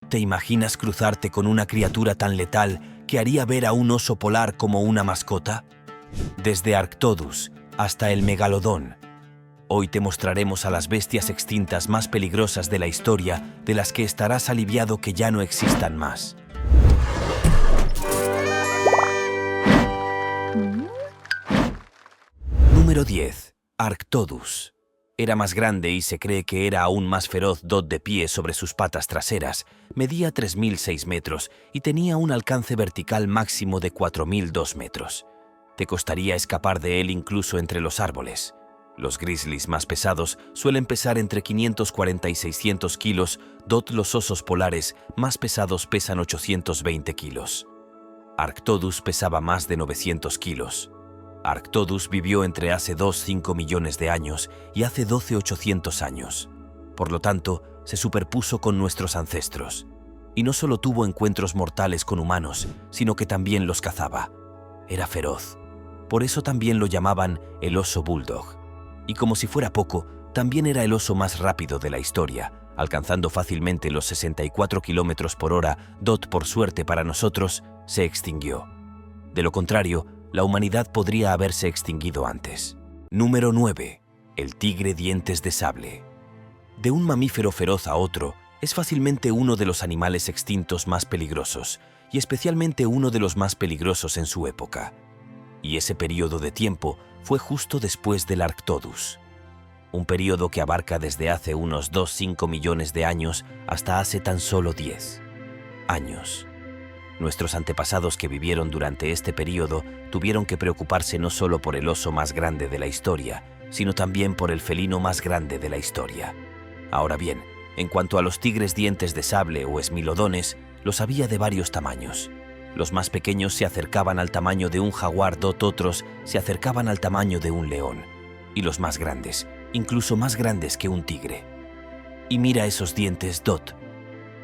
¿Te imaginas cruzarte con una criatura tan letal que haría ver a un oso polar como una mascota? Desde Arctodus hasta el Megalodón. Hoy te mostraremos a las bestias extintas más peligrosas de la historia, de las que estarás aliviado que ya no existan más. Número 10. Arctodus. Era más grande y se cree que era aún más feroz. De pie sobre sus patas traseras, medía 3.006 metros y tenía un alcance vertical máximo de 4.002 metros. Te costaría escapar de él incluso entre los árboles. Los grizzlies más pesados suelen pesar entre 540 y 600 kilos. Los osos polares más pesados pesan 820 kilos. Arctodus pesaba más de 900 kilos. Arctodus vivió entre hace 2,5 millones de años y hace 800 años. Por lo tanto, se superpuso con nuestros ancestros. Y no solo tuvo encuentros mortales con humanos, sino que también los cazaba. Era feroz. Por eso también lo llamaban el oso bulldog. Y como si fuera poco, también era el oso más rápido de la historia, alcanzando fácilmente los 64 kilómetros por hora. Por suerte para nosotros, se extinguió. De lo contrario, la humanidad podría haberse extinguido antes. Número 9. El tigre dientes de sable. De un mamífero feroz a otro, es fácilmente uno de los animales extintos más peligrosos, y especialmente uno de los más peligrosos en su época. Y ese periodo de tiempo fue justo después del Arctodus. Un periodo que abarca desde hace unos 2,5 millones de años hasta hace tan solo 10 años. Nuestros antepasados que vivieron durante este periodo tuvieron que preocuparse no solo por el oso más grande de la historia, sino también por el felino más grande de la historia. Ahora bien, en cuanto a los tigres dientes de sable o esmilodones, los había de varios tamaños. Los más pequeños se acercaban al tamaño de un jaguar. Otros se acercaban al tamaño de un león. Y los más grandes, incluso más grandes que un tigre. Y mira esos dientes.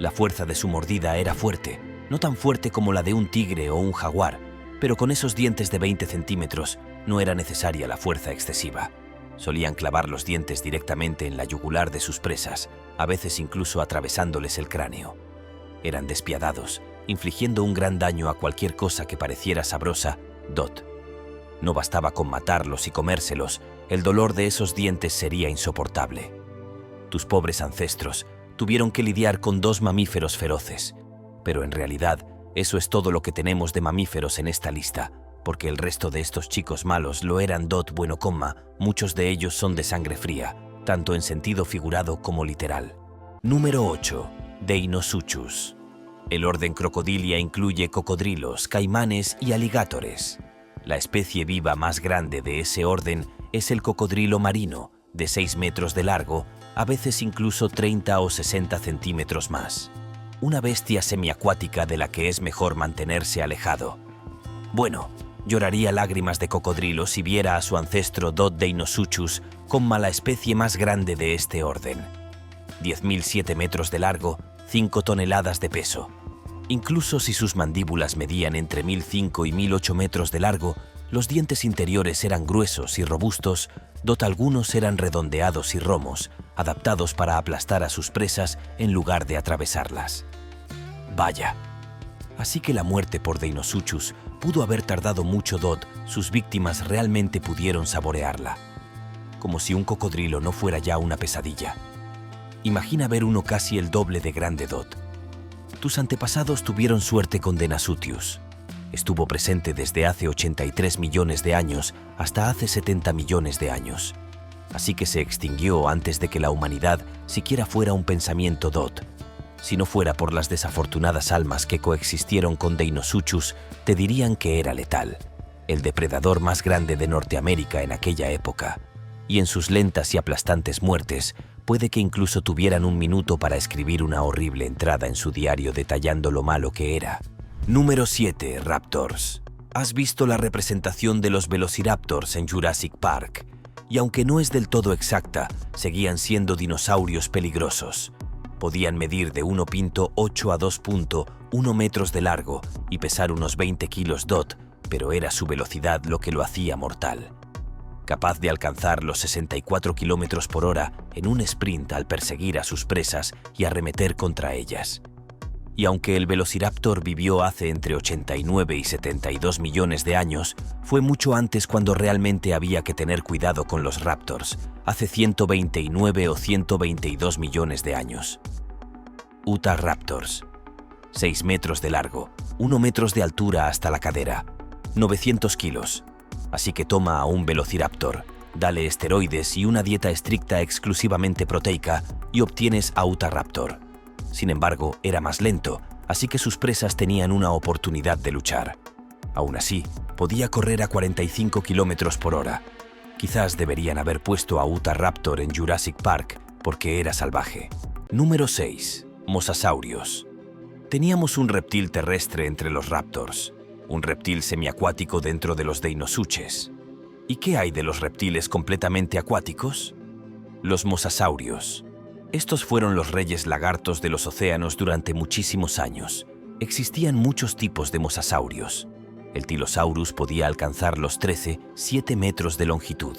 La fuerza de su mordida era fuerte. No tan fuerte como la de un tigre o un jaguar, pero con esos dientes de 20 centímetros no era necesaria la fuerza excesiva. Solían clavar los dientes directamente en la yugular de sus presas, a veces incluso atravesándoles el cráneo. Eran despiadados, infligiendo un gran daño a cualquier cosa que pareciera sabrosa. No bastaba con matarlos y comérselos, el dolor de esos dientes sería insoportable. Tus pobres ancestros tuvieron que lidiar con 2 mamíferos feroces. Pero en realidad, eso es todo lo que tenemos de mamíferos en esta lista, porque el resto de estos chicos malos lo eran. Muchos de ellos son de sangre fría, tanto en sentido figurado como literal. Número 8. Deinosuchus. El orden Crocodilia incluye cocodrilos, caimanes y aligátores. La especie viva más grande de ese orden es el cocodrilo marino, de 6 metros de largo, a veces incluso 30 o 60 centímetros más. Una bestia semiacuática de la que es mejor mantenerse alejado. Bueno, lloraría lágrimas de cocodrilo si viera a su ancestro Deinosuchus como la especie más grande de este orden. 10.007 metros de largo, 5 toneladas de peso. Incluso si sus mandíbulas medían entre 1.005 y 1.008 metros de largo, los dientes interiores eran gruesos y robustos. Algunos eran redondeados y romos, adaptados para aplastar a sus presas en lugar de atravesarlas. Vaya. Así que la muerte por Deinosuchus pudo haber tardado mucho. Sus víctimas realmente pudieron saborearla. Como si un cocodrilo no fuera ya una pesadilla. Imagina ver uno casi el doble de grande. Tus antepasados tuvieron suerte con Deinosuchus. Estuvo presente desde hace 83 millones de años hasta hace 70 millones de años. Así que se extinguió antes de que la humanidad siquiera fuera un pensamiento. Si no fuera por las desafortunadas almas que coexistieron con Deinosuchus, te dirían que era letal, el depredador más grande de Norteamérica en aquella época. Y en sus lentas y aplastantes muertes, puede que incluso tuvieran un minuto para escribir una horrible entrada en su diario detallando lo malo que era. Número 7. Raptors. Has visto la representación de los velociraptors en Jurassic Park, y aunque no es del todo exacta, seguían siendo dinosaurios peligrosos. Podían medir de 1,8 a 2,1 metros de largo y pesar unos 20 kilos. Pero era su velocidad lo que lo hacía mortal. Capaz de alcanzar los 64 kilómetros por hora en un sprint al perseguir a sus presas y arremeter contra ellas. Y aunque el Velociraptor vivió hace entre 89 y 72 millones de años, fue mucho antes cuando realmente había que tener cuidado con los raptors, hace 129 o 122 millones de años. Utahraptors. 6 metros de largo, 1 metro de altura hasta la cadera, 900 kilos. Así que toma a un Velociraptor, dale esteroides y una dieta estricta exclusivamente proteica y obtienes a Utahraptor. Sin embargo, era más lento, así que sus presas tenían una oportunidad de luchar. Aún así, podía correr a 45 kilómetros por hora. Quizás deberían haber puesto a Utahraptor en Jurassic Park porque era salvaje. Número 6. Mosasaurios. Teníamos un reptil terrestre entre los raptors, un reptil semiacuático dentro de los deinosuches. ¿Y qué hay de los reptiles completamente acuáticos? Los mosasaurios. Estos fueron los reyes lagartos de los océanos durante muchísimos años. Existían muchos tipos de mosasaurios. El Tylosaurus podía alcanzar los 7 metros de longitud.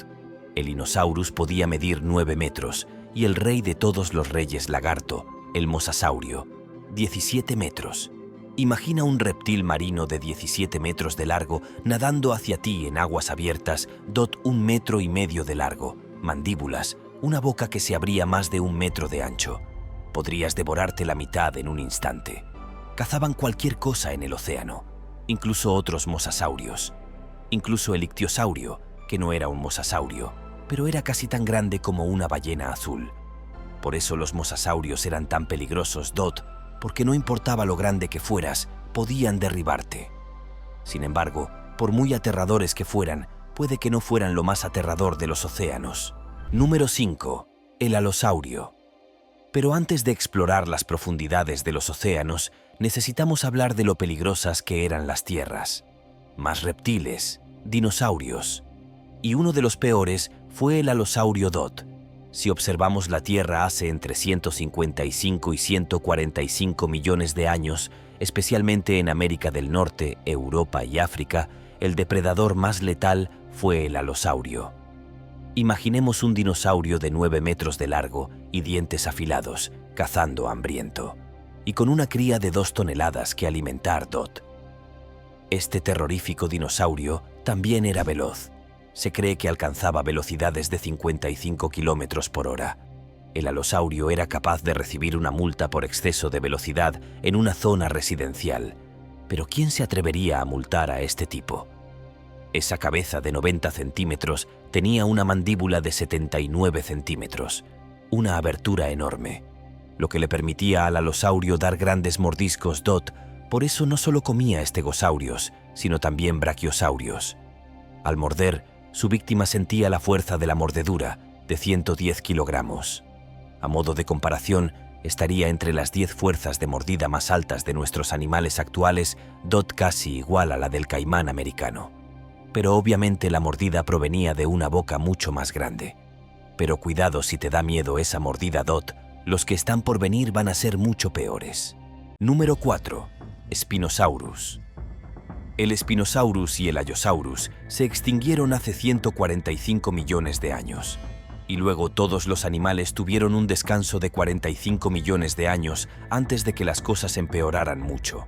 El Inosaurus podía medir 9 metros y el rey de todos los reyes lagarto, el mosasaurio, 17 metros. Imagina un reptil marino de 17 metros de largo nadando hacia ti en aguas abiertas, 1,5 metros de largo, mandíbulas, una boca que se abría más de 1 metro de ancho. Podrías devorarte la mitad en un instante. Cazaban cualquier cosa en el océano, incluso otros mosasaurios. Incluso el ictiosaurio, que no era un mosasaurio, pero era casi tan grande como una ballena azul. Por eso los mosasaurios eran tan peligrosos, porque no importaba lo grande que fueras, podían derribarte. Sin embargo, por muy aterradores que fueran, puede que no fueran lo más aterrador de los océanos. Número 5. El alosaurio. Pero antes de explorar las profundidades de los océanos, necesitamos hablar de lo peligrosas que eran las tierras. Más reptiles, dinosaurios. Y uno de los peores fue el alosaurio Dot. Si observamos la Tierra hace entre 155 y 145 millones de años, especialmente en América del Norte, Europa y África, el depredador más letal fue el alosaurio. Imaginemos un dinosaurio de 9 metros de largo y dientes afilados, cazando hambriento, y con una cría de 2 toneladas que alimentar. Este terrorífico dinosaurio también era veloz. Se cree que alcanzaba velocidades de 55 kilómetros por hora. El alosaurio era capaz de recibir una multa por exceso de velocidad en una zona residencial. Pero ¿quién se atrevería a multar a este tipo? Esa cabeza de 90 centímetros tenía una mandíbula de 79 centímetros, una abertura enorme, lo que le permitía al alosaurio dar grandes mordiscos. Por eso no solo comía estegosaurios, sino también brachiosaurios. Al morder, su víctima sentía la fuerza de la mordedura, de 110 kilogramos. A modo de comparación, estaría entre las 10 fuerzas de mordida más altas de nuestros animales actuales, casi igual a la del caimán americano. Pero obviamente la mordida provenía de una boca mucho más grande. Pero cuidado si te da miedo esa mordida, los que están por venir van a ser mucho peores. Número 4. Spinosaurus. El Spinosaurus y el Allosaurus se extinguieron hace 145 millones de años. Y luego todos los animales tuvieron un descanso de 45 millones de años antes de que las cosas empeoraran mucho.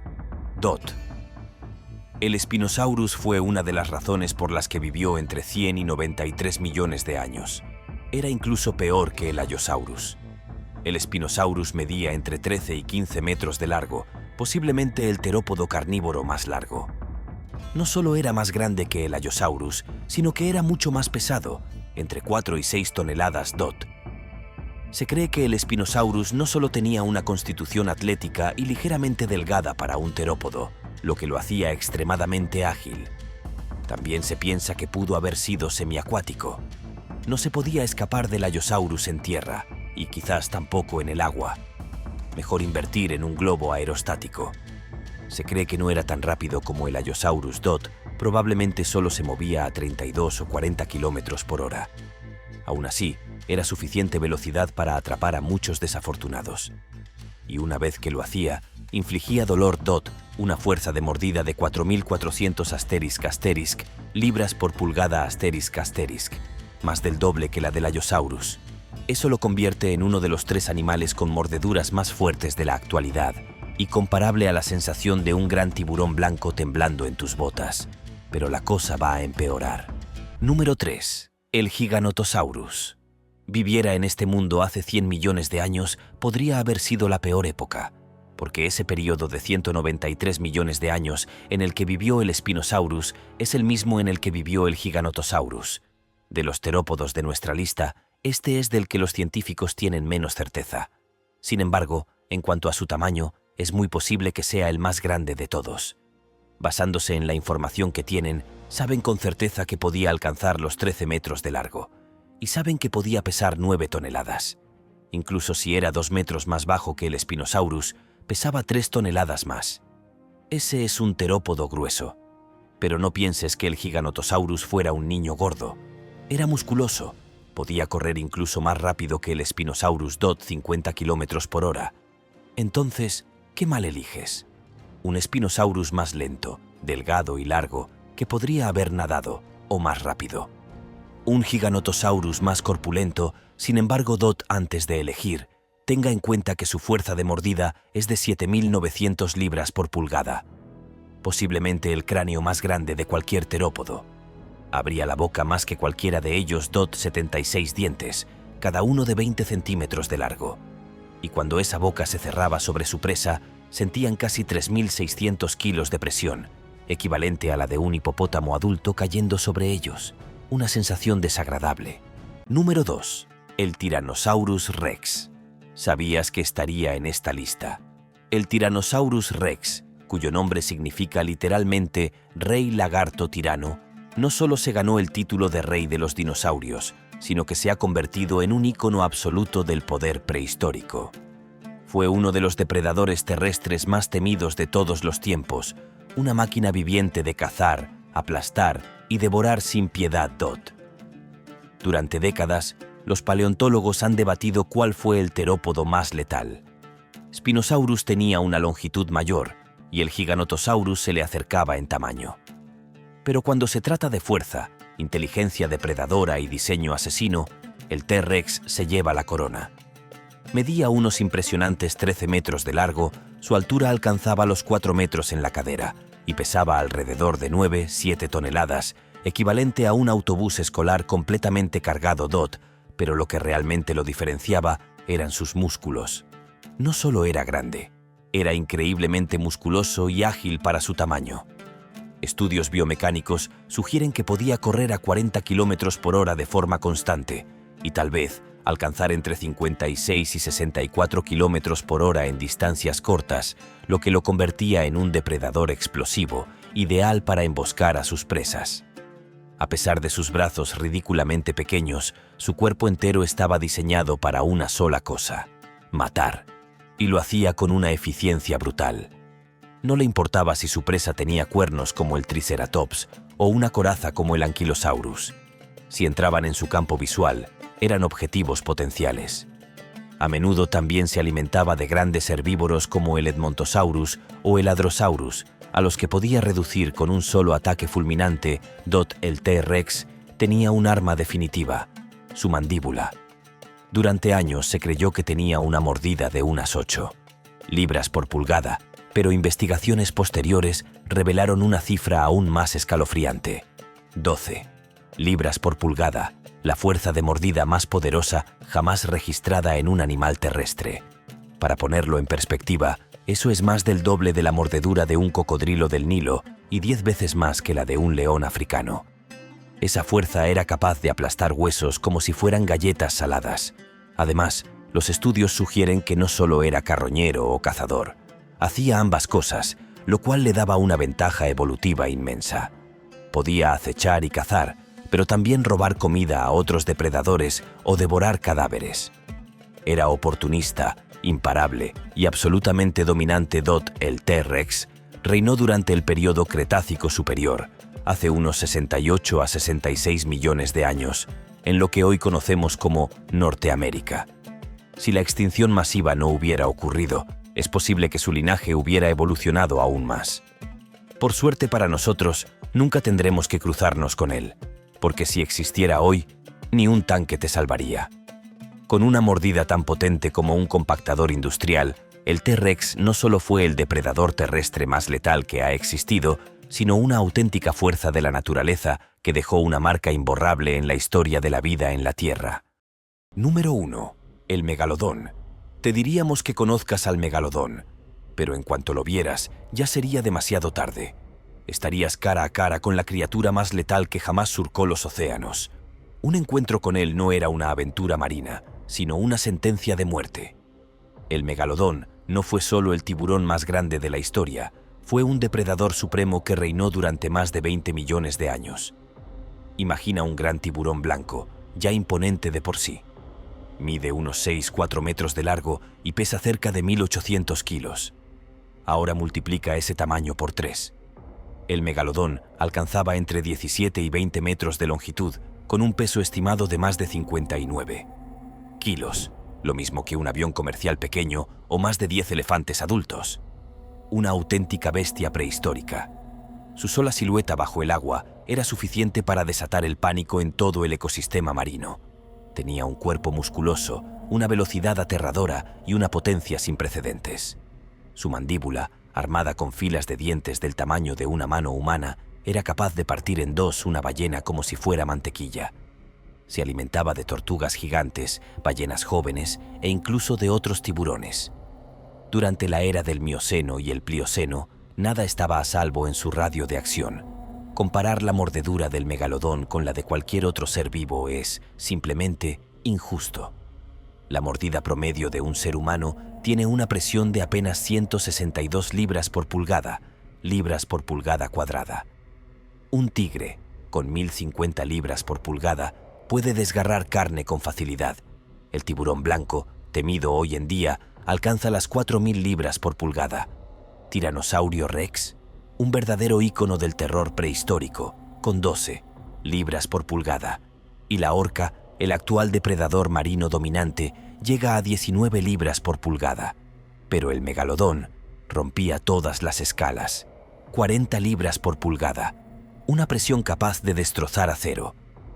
El Spinosaurus fue una de las razones por las que vivió entre 100 y 93 millones de años. Era incluso peor que el Allosaurus. El Spinosaurus medía entre 13 y 15 metros de largo, posiblemente el terópodo carnívoro más largo. No solo era más grande que el Allosaurus, sino que era mucho más pesado, entre 4 y 6 toneladas. Se cree que el Spinosaurus no solo tenía una constitución atlética y ligeramente delgada para un terópodo, lo que lo hacía extremadamente ágil. También se piensa que pudo haber sido semiacuático. No se podía escapar del Allosaurus en tierra, y quizás tampoco en el agua. Mejor invertir en un globo aerostático. Se cree que no era tan rápido como el Allosaurus. Probablemente solo se movía a 32 o 40 kilómetros por hora. Aún así, era suficiente velocidad para atrapar a muchos desafortunados. Y una vez que lo hacía, infligía dolor. Una fuerza de mordida de 4.400 libras por pulgada ***, más del doble que la del Allosaurus. Eso lo convierte en uno de los 3 animales con mordeduras más fuertes de la actualidad, y comparable a la sensación de un gran tiburón blanco temblando en tus botas. Pero la cosa va a empeorar. Número 3. El Giganotosaurus. Viviera en este mundo hace 100 millones de años podría haber sido la peor época, porque ese periodo de 193 millones de años en el que vivió el Spinosaurus es el mismo en el que vivió el Giganotosaurus. De los terópodos de nuestra lista, este es del que los científicos tienen menos certeza. Sin embargo, en cuanto a su tamaño, es muy posible que sea el más grande de todos. Basándose en la información que tienen, saben con certeza que podía alcanzar los 13 metros de largo, y saben que podía pesar 9 toneladas. Incluso si era 2 metros más bajo que el Spinosaurus, pesaba 3 toneladas más. Ese es un terópodo grueso. Pero no pienses que el Giganotosaurus fuera un niño gordo. Era musculoso, podía correr incluso más rápido que el Spinosaurus DOT 50 km por hora. Entonces, ¿qué mal eliges? Un Spinosaurus más lento, delgado y largo, que podría haber nadado, o más rápido. Un Giganotosaurus más corpulento, sin embargo DOT antes de elegir, tenga en cuenta que su fuerza de mordida es de 7.900 libras por pulgada. Posiblemente el cráneo más grande de cualquier terópodo. Abría la boca más que cualquiera de ellos DOT 76 dientes, cada uno de 20 centímetros de largo. Y cuando esa boca se cerraba sobre su presa, sentían casi 3.600 kilos de presión, equivalente a la de un hipopótamo adulto cayendo sobre ellos. Una sensación desagradable. Número 2. El Tyrannosaurus Rex. ¿Sabías que estaría en esta lista? El Tyrannosaurus Rex, cuyo nombre significa literalmente Rey Lagarto Tirano, no solo se ganó el título de Rey de los Dinosaurios, sino que se ha convertido en un ícono absoluto del poder prehistórico. Fue uno de los depredadores terrestres más temidos de todos los tiempos, una máquina viviente de cazar, aplastar y devorar sin piedad DOT. Durante décadas, los paleontólogos han debatido cuál fue el terópodo más letal. Spinosaurus tenía una longitud mayor y el Giganotosaurus se le acercaba en tamaño. Pero cuando se trata de fuerza, inteligencia depredadora y diseño asesino, el T-Rex se lleva la corona. Medía unos impresionantes 13 metros de largo, su altura alcanzaba los 4 metros en la cadera y pesaba alrededor de 9-7 toneladas, equivalente a un autobús escolar completamente cargado DOT, pero lo que realmente lo diferenciaba eran sus músculos. No solo era grande, era increíblemente musculoso y ágil para su tamaño. Estudios biomecánicos sugieren que podía correr a 40 km por hora de forma constante y tal vez alcanzar entre 56 y 64 km por hora en distancias cortas, lo que lo convertía en un depredador explosivo, ideal para emboscar a sus presas. A pesar de sus brazos ridículamente pequeños, su cuerpo entero estaba diseñado para una sola cosa: matar. Y lo hacía con una eficiencia brutal. No le importaba si su presa tenía cuernos como el Triceratops o una coraza como el Ankylosaurus. Si entraban en su campo visual, eran objetivos potenciales. A menudo también se alimentaba de grandes herbívoros como el Edmontosaurus o el Hadrosaurus, a los que podía reducir con un solo ataque fulminante. DOT el T-Rex tenía un arma definitiva: su mandíbula. Durante años se creyó que tenía una mordida de unas 8 libras por pulgada, pero investigaciones posteriores revelaron una cifra aún más escalofriante: 12 libras por pulgada, la fuerza de mordida más poderosa jamás registrada en un animal terrestre. Para ponerlo en perspectiva, eso es más del doble de la mordedura de un cocodrilo del Nilo y 10 veces más que la de un león africano. Esa fuerza era capaz de aplastar huesos como si fueran galletas saladas. Además, los estudios sugieren que no solo era carroñero o cazador. Hacía ambas cosas, lo cual le daba una ventaja evolutiva inmensa. Podía acechar y cazar, pero también robar comida a otros depredadores o devorar cadáveres. Era oportunista, imparable y absolutamente dominante. DOT el T-Rex reinó durante el período Cretácico Superior, hace unos 68 a 66 millones de años, en lo que hoy conocemos como Norteamérica. Si la extinción masiva no hubiera ocurrido, es posible que su linaje hubiera evolucionado aún más. Por suerte para nosotros, nunca tendremos que cruzarnos con él, porque si existiera hoy, ni un tanque te salvaría. Con una mordida tan potente como un compactador industrial, El T-Rex no solo fue el depredador terrestre más letal que ha existido, sino una auténtica fuerza de la naturaleza que dejó una marca imborrable en la historia de la vida en la Tierra. Número 1. El megalodón. Te diríamos que conozcas al megalodón, pero en cuanto lo vieras, ya sería demasiado tarde. Estarías cara a cara con la criatura más letal que jamás surcó los océanos. Un encuentro con él no era una aventura marina, sino una sentencia de muerte. El megalodón no fue solo el tiburón más grande de la historia, fue un depredador supremo que reinó durante más de 20 millones de años. Imagina un gran tiburón blanco, ya imponente de por sí. Mide unos 6-4 metros de largo y pesa cerca de 1.800 kilos. Ahora multiplica ese tamaño por 3. El megalodón alcanzaba entre 17 y 20 metros de longitud, con un peso estimado de más de 59 kilos, lo mismo que un avión comercial pequeño o más de 10 elefantes adultos. Una auténtica bestia prehistórica. Su sola silueta bajo el agua era suficiente para desatar el pánico en todo el ecosistema marino. Tenía un cuerpo musculoso, una velocidad aterradora y una potencia sin precedentes. Su mandíbula, armada con filas de dientes del tamaño de una mano humana, era capaz de partir en dos una ballena como si fuera mantequilla. Se alimentaba de tortugas gigantes, ballenas jóvenes e incluso de otros tiburones. Durante la era del Mioceno y el Plioceno, nada estaba a salvo en su radio de acción. Comparar la mordedura del megalodón con la de cualquier otro ser vivo es, simplemente, injusto. La mordida promedio de un ser humano tiene una presión de apenas 162 libras por pulgada cuadrada. Un tigre, con 1.050 libras por pulgada, puede desgarrar carne con facilidad. El tiburón blanco, temido hoy en día, alcanza las 4.000 libras por pulgada. Tiranosaurio Rex, un verdadero ícono del terror prehistórico, con 12 libras por pulgada. Y la orca, el actual depredador marino dominante, llega a 19 libras por pulgada. Pero el megalodón rompía todas las escalas. 40 libras por pulgada. Una presión capaz de destrozar acero.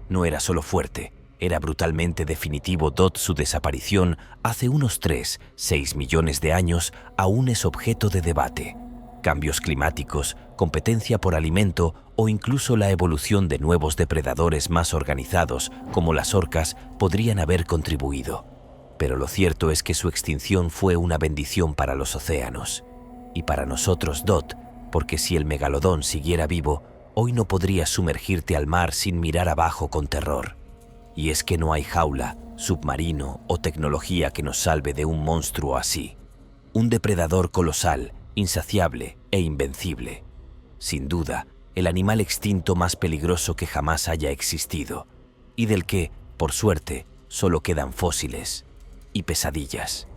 No era solo fuerte, era brutalmente definitivo. Su desaparición hace unos 3-6 millones de años aún es objeto de debate. Cambios climáticos, competencia por alimento o incluso la evolución de nuevos depredadores más organizados, como las orcas, podrían haber contribuido. Pero lo cierto es que su extinción fue una bendición para los océanos. Y para nosotros, porque si el megalodón siguiera vivo, hoy no podrías sumergirte al mar sin mirar abajo con terror. Y es que no hay jaula, submarino o tecnología que nos salve de un monstruo así. Un depredador colosal, insaciable e invencible. Sin duda, el animal extinto más peligroso que jamás haya existido, y del que, por suerte, solo quedan fósiles y pesadillas.